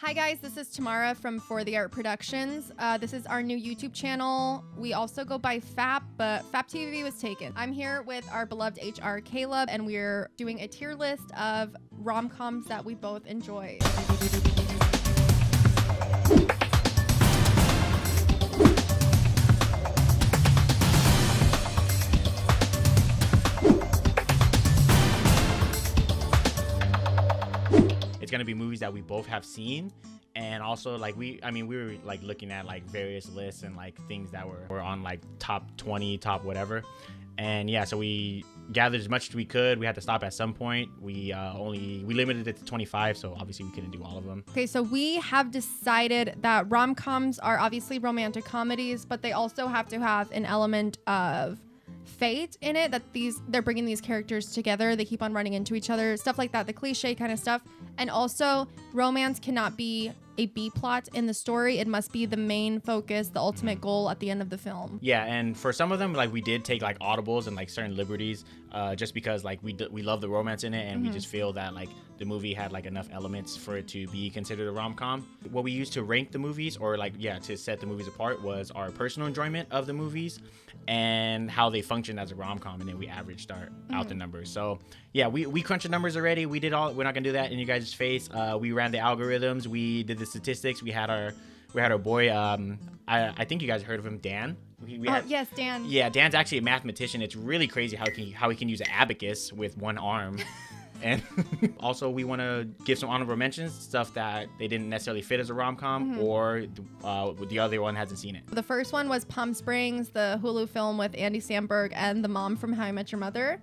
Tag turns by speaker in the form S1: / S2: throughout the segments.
S1: Hi guys, this is Tamara from For the Art Productions. This is our new YouTube channel. We also go by FAP, but FAP TV was taken. I'm here with our beloved HR Kaalab, and we're doing a tier list of rom-coms that we both enjoy.
S2: It's gonna be movies that we both have seen, and also like we were like looking at like various lists and like things that were on like top 20, top whatever, and yeah, so we gathered as much as we could. We had to stop at some point. We limited it to 25, so obviously we couldn't do all of them.
S1: Okay, so we have decided that rom-coms are obviously romantic comedies, but they also have to have an element of fate in it, that they're bringing these characters together, they keep on running into each other, stuff like that, the cliche kind of stuff. And also, romance cannot be a B plot in the story. It must be the main focus, the ultimate goal at the end of the film.
S2: Yeah, and for some of them, like we did take like audibles and like certain liberties, just because like we love the romance in it, and we just feel that like the movie had like enough elements for it to be considered a rom-com. What we used to rank the movies, or like to set the movies apart, was our personal enjoyment of the movies and how they function as a rom-com, and then we averaged out the numbers. So yeah, we crunched the numbers already. We did all. We're not gonna do that in you guys' face. We ran the algorithms. We did the statistics. We had our boy. I think you guys heard of him, Dan.
S1: Yes, Dan.
S2: Yeah, Dan's actually a mathematician. It's really crazy how he can use an abacus with one arm. And also, we want to give some honorable mentions, stuff that they didn't necessarily fit as a rom-com, or the other one hasn't seen it.
S1: The first one was Palm Springs, the Hulu film with Andy Samberg and the mom from How I Met Your Mother.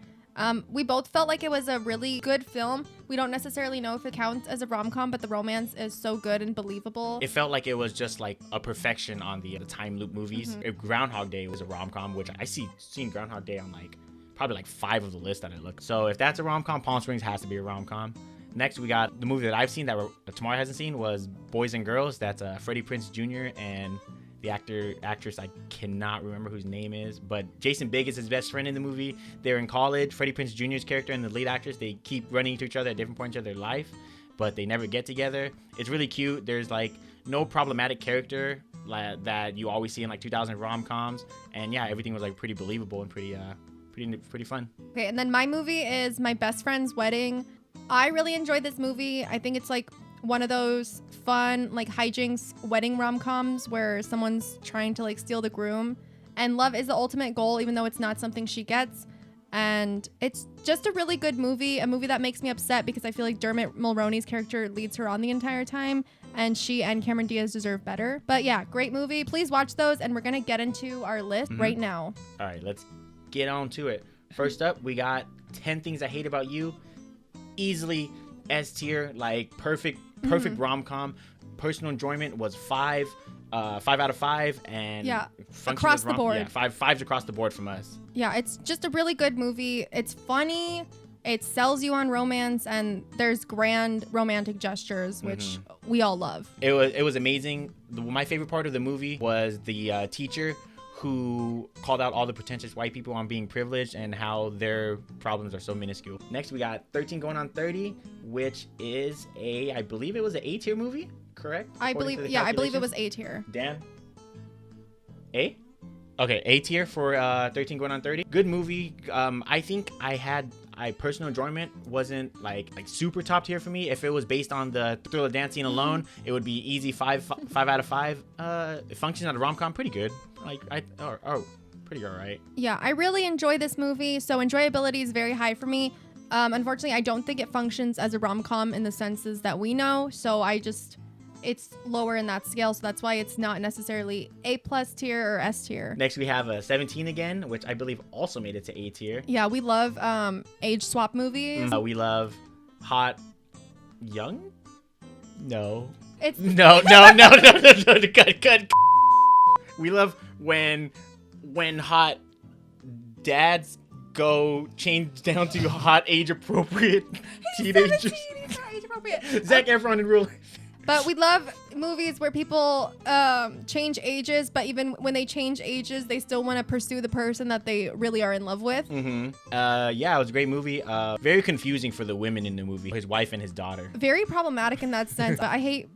S1: We both felt like it was a really good film. We don't necessarily know if it counts as a rom-com, but the romance is so good and believable.
S2: It felt like it was just like a perfection on the time loop movies. If Groundhog Day was a rom-com, which I seen Groundhog Day on like probably like 5 of the list that I looked. So if that's a rom-com, Palm Springs has to be a rom-com. Next, we got the movie that I've seen that Tamara hasn't seen, was Boys and Girls. That's Freddie Prinze Jr. and the actress, I cannot remember whose name is, but Jason Bigg is his best friend in the movie. They're in college. Freddie Prinze Jr.'s character and the lead actress, they keep running into each other at different points of their life, but they never get together. It's really cute. There's like no problematic character that you always see in like 2000 rom-coms, and yeah, everything was like pretty believable and pretty fun. Okay,
S1: and then my movie is My Best Friend's Wedding. I really enjoyed this movie. I think it's like one of those fun like hijinks wedding rom-coms where someone's trying to like steal the groom, and love is the ultimate goal, even though it's not something she gets. And it's just a really good movie, a movie that makes me upset because I feel like Dermot Mulroney's character leads her on the entire time, and she and Cameron Diaz deserve better. But yeah, great movie. Please watch those, and we're gonna get into our list right now.
S2: All right, let's get on to it. First up, we got 10 Things I Hate About You. Easily S tier, like perfect rom-com. Personal enjoyment was 5 out of 5, and
S1: yeah, across the board.
S2: Yeah, fives across the board from us.
S1: Yeah, it's just a really good movie. It's funny, it sells you on romance, and there's grand romantic gestures, which we all love.
S2: It was amazing. My favorite part of the movie was the teacher who called out all the pretentious white people on being privileged and how their problems are so minuscule. Next, we got 13 Going on 30, which is I believe it was an A tier movie, correct?
S1: I believe it was A tier.
S2: Dan? A? Okay, A tier for 13 Going on 30. Good movie. I think personal enjoyment wasn't like super top tier for me. If it was based on the thriller dance scene alone, it would be easy 5 out of 5. It functions as a rom-com pretty good. Pretty alright.
S1: Yeah, I really enjoy this movie, so enjoyability is very high for me. Unfortunately, I don't think it functions as a rom-com in the senses that we know, so it's lower in that scale, so that's why it's not necessarily A+ tier or S tier.
S2: Next, we have 17 Again, which I believe also made it to A tier.
S1: Yeah, we love age swap movies.
S2: We love Hot Young? No.
S1: It's
S2: no. Cut. We love when hot dads go change down to hot age appropriate teenagers.
S1: 17, he's not age appropriate.
S2: Zac Efron in real life.
S1: But we love movies where people change ages, but even when they change ages, they still want to pursue the person that they really are in love with.
S2: Yeah, it was a great movie. Very confusing for the women in the movie, his wife and his daughter.
S1: Very problematic in that sense. I hate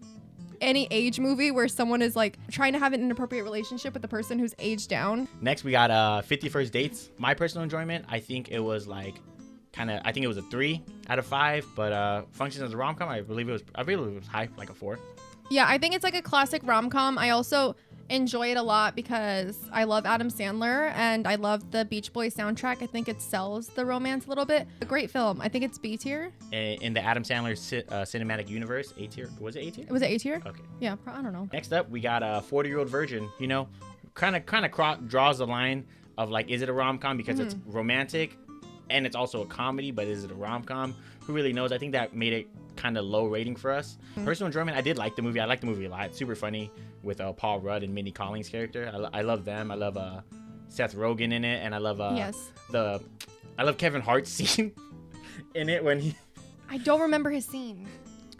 S1: any age movie where someone is like trying to have an inappropriate relationship with the person who's aged down.
S2: Next, we got 50 First Dates. My personal enjoyment, I think it was like I think it was a 3 out of 5, but functions as a rom-com, I believe it was high, like a 4.
S1: Yeah, I think it's like a classic rom-com. I also enjoy it a lot because I love Adam Sandler and I love the Beach Boys soundtrack. I think it sells the romance a little bit. A great film. I think it's B tier.
S2: In the Adam Sandler cinematic universe, A tier. Was it A tier?
S1: Was it A tier?
S2: Okay.
S1: Yeah, I don't know.
S2: Next up, we got a 40-Year-Old Virgin. You know, kind of draws the line of like, is it a rom-com because it's romantic and it's also a comedy, but is it a rom-com? Who really knows? I think that made it kind of low rating for us. Personal enjoyment, I did like the movie. I liked the movie a lot. It's super funny with Paul Rudd and Mindy Collins' character. I love them. I love Seth Rogen in it, and I love I love Kevin Hart's scene in it when he.
S1: I don't remember his scene.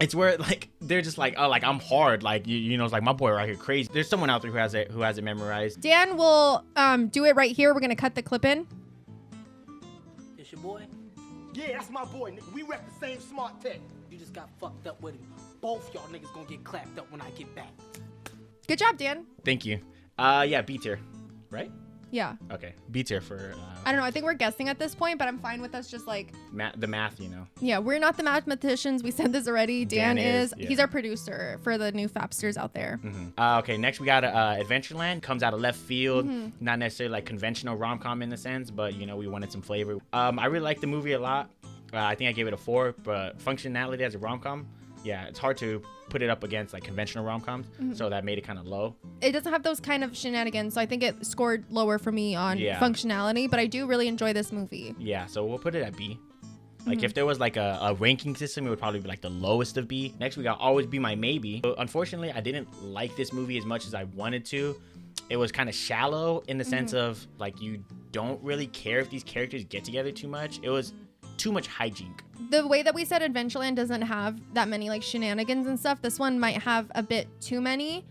S2: It's where like they're just like, oh, like I'm hard, like you know, it's like my boy right here crazy. There's someone out there who has it memorized.
S1: Dan will do it right here. We're gonna cut the clip in.
S3: It's your boy.
S4: Yeah, that's my boy, nigga. We rep the same smart tech.
S3: You just got fucked up with him. Both y'all niggas gonna get clapped up when I get back.
S1: Good job, Dan.
S2: Thank you. Yeah, B tier, right?
S1: Yeah.
S2: Okay, B tier for.
S1: I don't know. I think we're guessing at this point, but I'm fine with us just like.
S2: The math, you know.
S1: Yeah, we're not the mathematicians. We said this already. Dan is.
S2: Yeah.
S1: He's our producer for the new FAPsters out there.
S2: Okay, next we got Adventureland. Comes out of left field. Not necessarily like conventional rom-com in the sense, but you know, we wanted some flavor. I really liked the movie a lot. I think I gave it a 4, but functionality as a rom-com, yeah, it's hard to put it up against like conventional rom-coms, so that made it kind of low.
S1: It doesn't have those kind of shenanigans, so I think it scored lower for me on functionality, but I do really enjoy this movie.
S2: Yeah, so we'll put it at B. Like if there was like a ranking system, it would probably be like the lowest of B. Next we got Always Be My Maybe. So, unfortunately, I didn't like this movie as much as I wanted to. It was kind of shallow in the sense of like you don't really care if these characters get together too much. It was too much hijink.
S1: The way that we said Adventureland doesn't have that many like shenanigans and stuff, this one might have a bit too many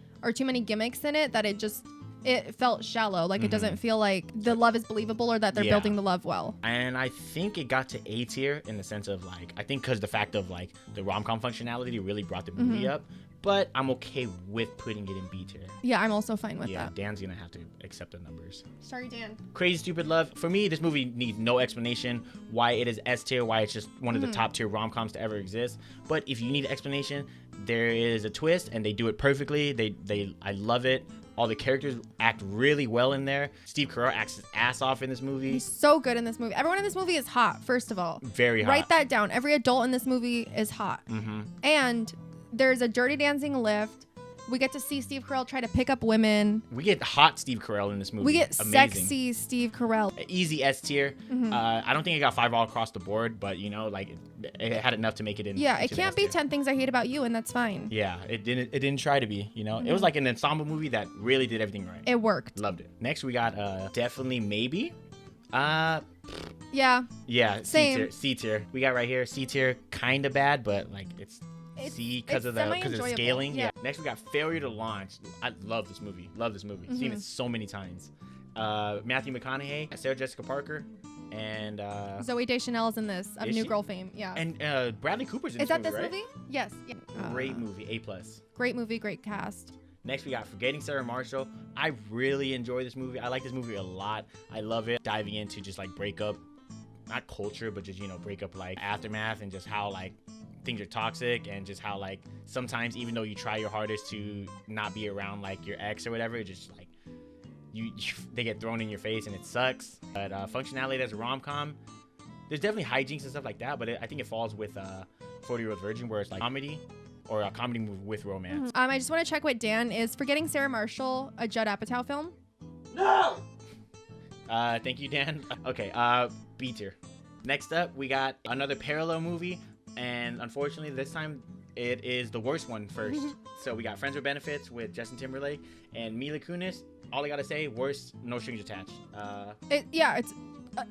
S1: gimmicks in it that it felt shallow. Like it doesn't feel like the love is believable or that they're building the love well.
S2: And I think it got to A tier in the sense of like, I think because the fact of like the rom-com functionality really brought the movie up. But I'm okay with putting it in B tier.
S1: Yeah, I'm also fine with
S2: Yeah,
S1: that.
S2: Dan's gonna have to accept the numbers.
S1: Sorry, Dan.
S2: Crazy Stupid Love. For me, this movie needs no explanation why it is S tier, why it's just one of the top tier rom-coms to ever exist. But if you need an explanation, there is a twist and they do it perfectly. I love it. All the characters act really well in there. Steve Carell acts his ass off in this movie.
S1: He's so good in this movie. Everyone in this movie is hot, first of all.
S2: Very hot.
S1: Write that down. Every adult in this movie is hot. And there's a Dirty Dancing lift. We get to see Steve Carell try to pick up women.
S2: We get hot Steve Carell in this movie.
S1: We get
S2: Amazing.
S1: sexy Steve Carell.
S2: Easy S tier. I don't think it got 5 all across the board, but you know, like it had enough to make it in.
S1: Yeah, it
S2: to the
S1: can't
S2: S
S1: be
S2: tier.
S1: 10 Things I Hate About You, and that's fine.
S2: Yeah, it didn't try to be. You know, it was like an ensemble movie that really did everything right.
S1: It worked.
S2: Loved it. Next, we got Definitely Maybe.
S1: Yeah.
S2: Yeah.
S1: Same.
S2: C tier. We got right here C tier. Kind of bad, but like it's C because of the
S1: semi-enjoyable.
S2: scaling.
S1: Yeah.
S2: Next, we got Failure to Launch. I love this movie. Seen it so many times. Matthew McConaughey, Sarah Jessica Parker, and
S1: Zoe Deschanel is in this of
S2: Is
S1: New
S2: she?
S1: Girl fame. Yeah.
S2: and Bradley Cooper's in
S1: Is that this
S2: right?
S1: movie? Yes. Yeah.
S2: Great movie. A+.
S1: Great movie. Great cast.
S2: Next, we got Forgetting Sarah Marshall. I really enjoy this movie. I like this movie a lot. I love it. Diving into just like breakup, not culture, but just, you know, breakup like aftermath and just how like things are toxic and just how like sometimes even though you try your hardest to not be around like your ex or whatever, it just like they get thrown in your face and it sucks. But functionality as a rom-com, there's definitely hijinks and stuff like that, but I think it falls with 40-Year-Old Virgin, where it's like comedy or a comedy movie with romance.
S1: I just want to check what Dan is. Forgetting Sarah Marshall, a Judd Apatow film?
S4: No!
S2: Thank you, Dan. Okay, B tier. Next up, we got another parallel movie, and unfortunately, this time it is the worst one first. So we got Friends with Benefits with Justin Timberlake and Mila Kunis. All I gotta say, worst, no strings attached.
S1: It's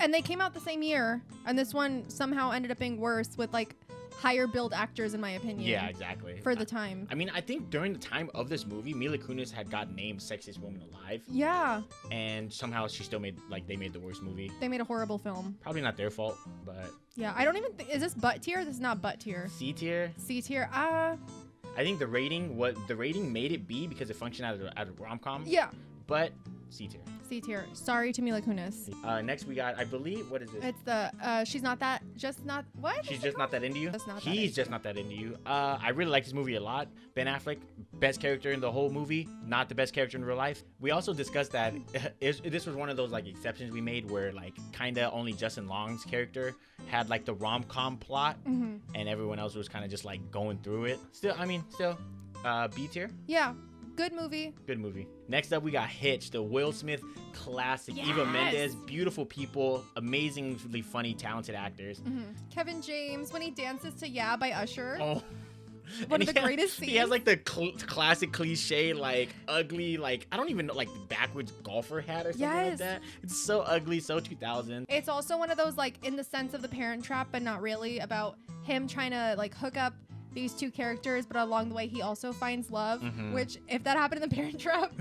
S1: and they came out the same year, and this one somehow ended up being worse with like higher billed actors, in my opinion.
S2: Yeah, exactly.
S1: For the time.
S2: I mean, I think during the time of this movie, Mila Kunis had got named Sexiest Woman Alive.
S1: Yeah.
S2: And somehow she still made, like, they made the worst movie.
S1: They made a horrible film.
S2: Probably not their fault, but...
S1: Yeah, I don't even think... Is this butt tier? This is not butt tier.
S2: C tier?
S1: C tier.
S2: I think the rating made it B because it functioned as a rom-com.
S1: Yeah.
S2: But C tier.
S1: C tier. Sorry to Mila Kunis.
S2: Next we got, I believe, what is this?
S1: It's the she's not that what?
S2: She's just not that into you.
S1: Just not that
S2: He's
S1: into
S2: just
S1: you.
S2: not that into you. I really like this movie a lot. Ben Affleck, best character in the whole movie, not the best character in real life. We also discussed that this was one of those like exceptions we made where like kind of only Justin Long's character had like the rom-com plot, and everyone else was kind of just like going through it. Still, B tier.
S1: Yeah. Good movie.
S2: Good movie. Next up, we got Hitch, the Will Smith classic.
S1: Yes!
S2: Eva Mendes, beautiful people, amazingly funny, talented actors.
S1: Kevin James when he dances to "Yeah" by Usher.
S2: Oh,
S1: One
S2: and
S1: of the greatest scenes.
S2: He has like the classic cliche, like ugly, like I don't even know, like backwards golfer hat or something like
S1: Yes.
S2: that. It's so ugly, so 2000.
S1: It's also one of those like in the sense of the Parent Trap, but not really, about him trying to like hook up these two characters, but along the way he also finds love. Which, if that happened in the Parent Trap,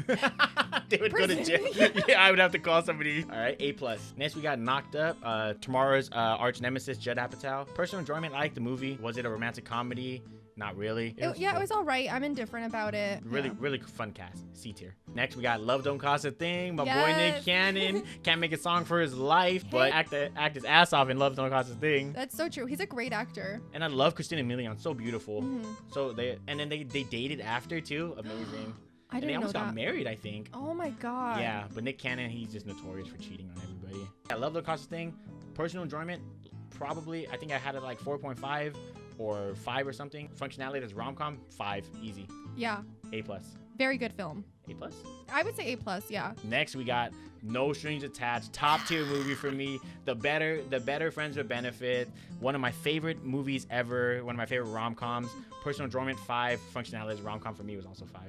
S2: They would go to jail. Yeah, I would have to call somebody. All right, A+. Next, we got Knocked Up. Tamara's arch nemesis, Judd Apatow. Personal enjoyment, I liked the movie. Was it a romantic comedy? Not really.
S1: it was all right. I'm indifferent about it.
S2: Really,
S1: Yeah.
S2: really fun cast. C tier. Next, we got Love Don't Cost a Thing. My boy
S1: Yes.
S2: Nick Cannon can't make a song for his life, but act his ass off in Love Don't Cost a Thing.
S1: That's so true. He's a great actor.
S2: And I love Christina Milian. So beautiful. So they dated after too. Amazing.
S1: I
S2: And they
S1: didn't know
S2: almost got
S1: that.
S2: married, I think.
S1: Oh my god.
S2: Yeah, but Nick Cannon, he's just notorious for cheating on everybody. I love the Costa thing. Personal enjoyment, probably, I think I had it like 4.5 or 5 or something. Functionality as rom-com, 5, easy.
S1: Yeah.
S2: A+.
S1: Very good film.
S2: A+.
S1: I would say A+, yeah.
S2: Next, we got No Strings Attached, top tier movie for me. The better Friends with Benefit. One of my favorite movies ever. One of my favorite rom-coms. Personal enjoyment, 5. Functionality as rom-com for me was also 5.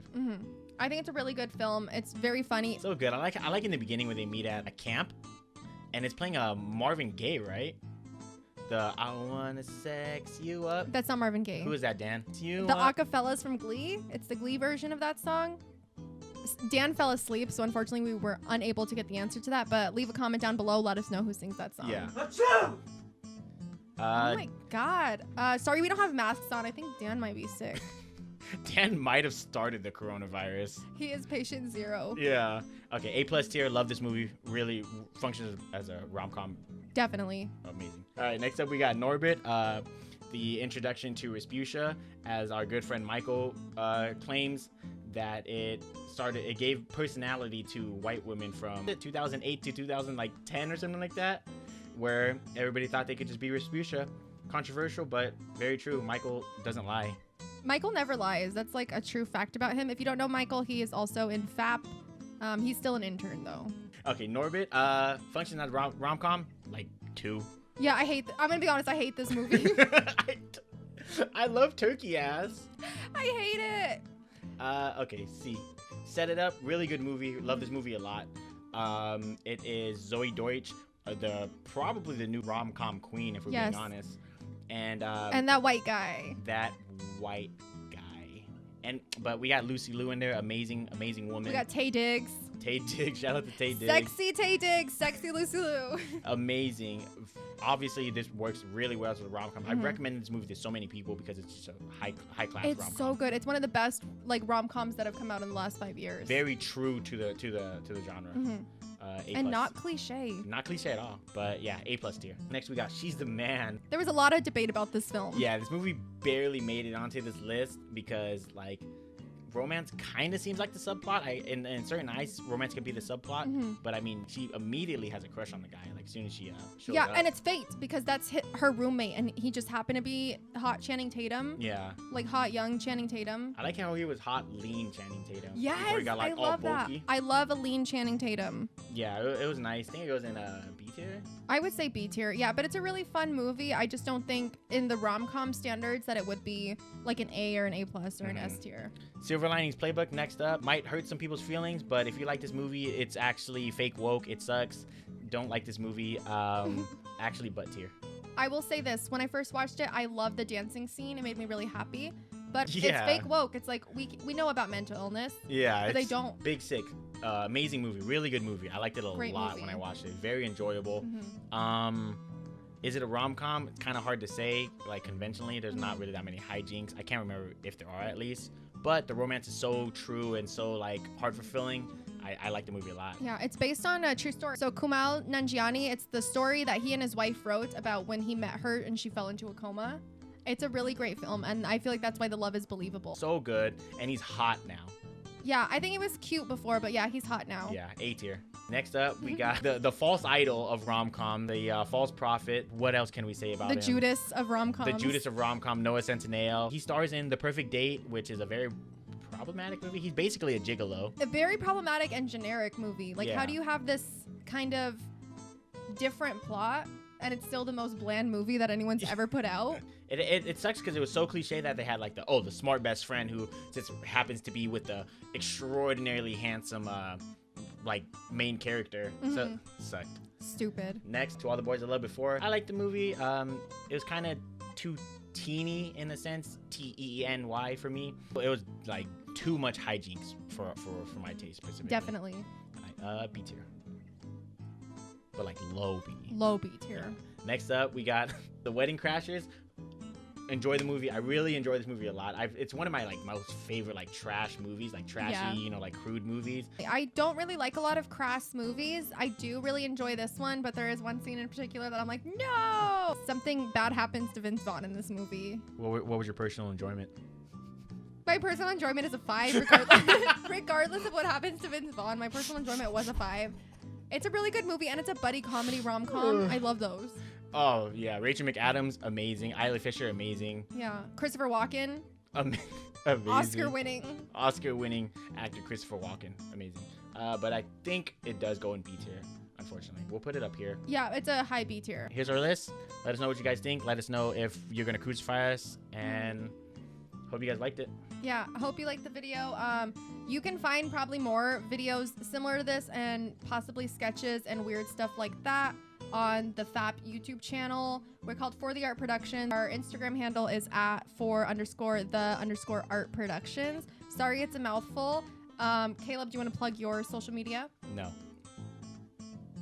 S1: I think it's a really good film. It's very funny.
S2: So good. I like in the beginning when they meet at a camp, and it's playing a Marvin Gaye, right? The I wanna sex you up.
S1: That's not Marvin Gaye.
S2: Who is that, Dan? You
S1: The
S2: up?
S1: acapellas from Glee. It's the Glee version of that song. Dan fell asleep, so unfortunately we were unable to get the answer to that. But leave a comment down below. Let us know who sings that song.
S2: Yeah.
S4: Achoo!
S1: Oh my god. Sorry we don't have masks on. I think Dan might be sick.
S2: Dan might have started the coronavirus.
S1: He is patient 0.
S2: Yeah. Okay, A+ tier. Love this movie. Really functions as a rom-com.
S1: Definitely.
S2: Amazing. All right, next up we got Norbit. The introduction to Respucia, as our good friend Michael claims that it gave personality to white women from 2008 to 2010 or something like that, where everybody thought they could just be Respucia. Controversial, but very true. Michael doesn't lie.
S1: Michael never lies. That's like a true fact about him. If you don't know Michael, he is also in FAP. He's still an intern though.
S2: Okay, Norbit. Functions as rom-com, like 2.
S1: Yeah, I'm gonna be honest, I hate this movie.
S2: I love turkey ass.
S1: I hate it.
S2: Okay, C. Set It Up, really good movie. Love this movie a lot. It is Zoe Deutsch, probably the new rom-com queen, if we're
S1: Yes.
S2: being honest. And
S1: And that white guy.
S2: that white guy. But we got Lucy Liu in there, amazing woman.
S1: We got Tay Diggs.
S2: Tay Diggs, shout out to Tay Diggs.
S1: Sexy Tay Diggs. Sexy Lucy Liu.
S2: Amazing. Obviously, this works really well as a rom-com. I recommend this movie to so many people because it's just a high class
S1: It's
S2: rom-com.
S1: so good. It's one of the best like rom-coms that have come out in the last 5 years.
S2: Very true to the genre. A+.
S1: And not cliche.
S2: Not cliche at all, but yeah, A+ tier. Next we got She's the Man.
S1: There was a lot of debate about this film.
S2: Yeah, this movie barely made it onto this list because like romance kind of seems like the subplot. In certain eyes, romance could be the subplot, but I mean, she immediately has a crush on the guy like as soon as she shows
S1: Yeah,
S2: up.
S1: and it's fate because that's her roommate, and he just happened to be hot Channing Tatum.
S2: Yeah,
S1: Like hot young Channing Tatum.
S2: I like how he was hot, lean Channing Tatum.
S1: Yes,
S2: before he got like
S1: I
S2: all
S1: love that.
S2: bulky.
S1: I love a lean Channing Tatum.
S2: Yeah, it was nice. I think it goes in B tier.
S1: I would say B tier, yeah, but it's a really fun movie. I just don't think in the rom-com standards that it would be like an A or an A+ or an S tier.
S2: Silver Linings Playbook next up. Might hurt some people's feelings, but if you like this movie, it's actually fake woke. It sucks. Don't like this movie. Actually, butt tier.
S1: I will say this: when I first watched it, I loved the dancing scene. It made me really happy. But
S2: Yeah.
S1: it's fake woke. It's like we know about mental illness.
S2: Yeah,
S1: But they
S2: it's
S1: don't.
S2: Big Sick. Amazing movie. Really good movie. I liked it a
S1: Great
S2: lot
S1: movie.
S2: when I watched it. Very enjoyable. Is it a rom-com? It's kind of hard to say. Like conventionally, there's not really that many hijinks. I can't remember if there are at least. But the romance is so true and so like heart fulfilling. I like the movie a lot.
S1: Yeah, it's based on a true story. So Kumail Nanjiani, it's the story that he and his wife wrote about when he met her and she fell into a coma. It's a really great film, and I feel like that's why the love is believable.
S2: So good, and he's hot now.
S1: Yeah, I think he was cute before, but yeah, he's hot now.
S2: Yeah, A tier. Next up, we got the false idol of rom-com, the false prophet. What else can we say about
S1: The
S2: him?
S1: Judas of rom-coms.
S2: The Judas of rom-com, Noah Centineo. He stars in The Perfect Date, which is a very problematic movie. He's basically a gigolo.
S1: A very problematic and generic movie. Like, how
S2: Yeah.
S1: do you have this kind of different plot, and it's still the most bland movie that anyone's ever put out?
S2: It sucks because it was so cliche that they had like the smart best friend who just happens to be with the extraordinarily handsome like main character. So sucked.
S1: Stupid.
S2: Next, To All the Boys I Loved Before. I liked the movie. It was kind of too teeny in a sense, teeny for me. It was like too much hijinks for my taste specifically.
S1: Definitely.
S2: B tier, but like low B.
S1: Low B tier.
S2: Next up, we got The Wedding Crashers. Enjoy the movie. I really enjoy this movie a lot. It's one of my like most favorite like trash movies, like trashy,
S1: Yeah.
S2: you know, like crude movies.
S1: I don't really like a lot of crass movies. I do really enjoy this one, but there is one scene in particular that I'm like, no! Something bad happens to Vince Vaughn in this movie.
S2: What was your personal enjoyment?
S1: My personal enjoyment is a 5, regardless, regardless of what happens to Vince Vaughn. My personal enjoyment was a 5. It's a really good movie, and it's a buddy comedy rom-com. I love those.
S2: Oh yeah, Rachel McAdams, amazing. Isla Fisher, amazing.
S1: Yeah. Christopher Walken,
S2: Amazing. Oscar-winning actor Christopher Walken, amazing. But I think it does go in B tier, unfortunately. We'll put it up here.
S1: Yeah, it's a high B tier.
S2: Here's our list. Let us know what you guys think. Let us know if you're gonna crucify us, and hope you guys liked it.
S1: Yeah, I hope you liked the video. You can find probably more videos similar to this and possibly sketches and weird stuff like that on the FAP YouTube channel. We're called For The Art Productions. Our Instagram handle is at @for_the_art productions. Sorry, it's a mouthful. Caleb, do you want to plug your social media?
S2: No.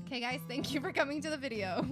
S1: Okay, guys, thank you for coming to the video.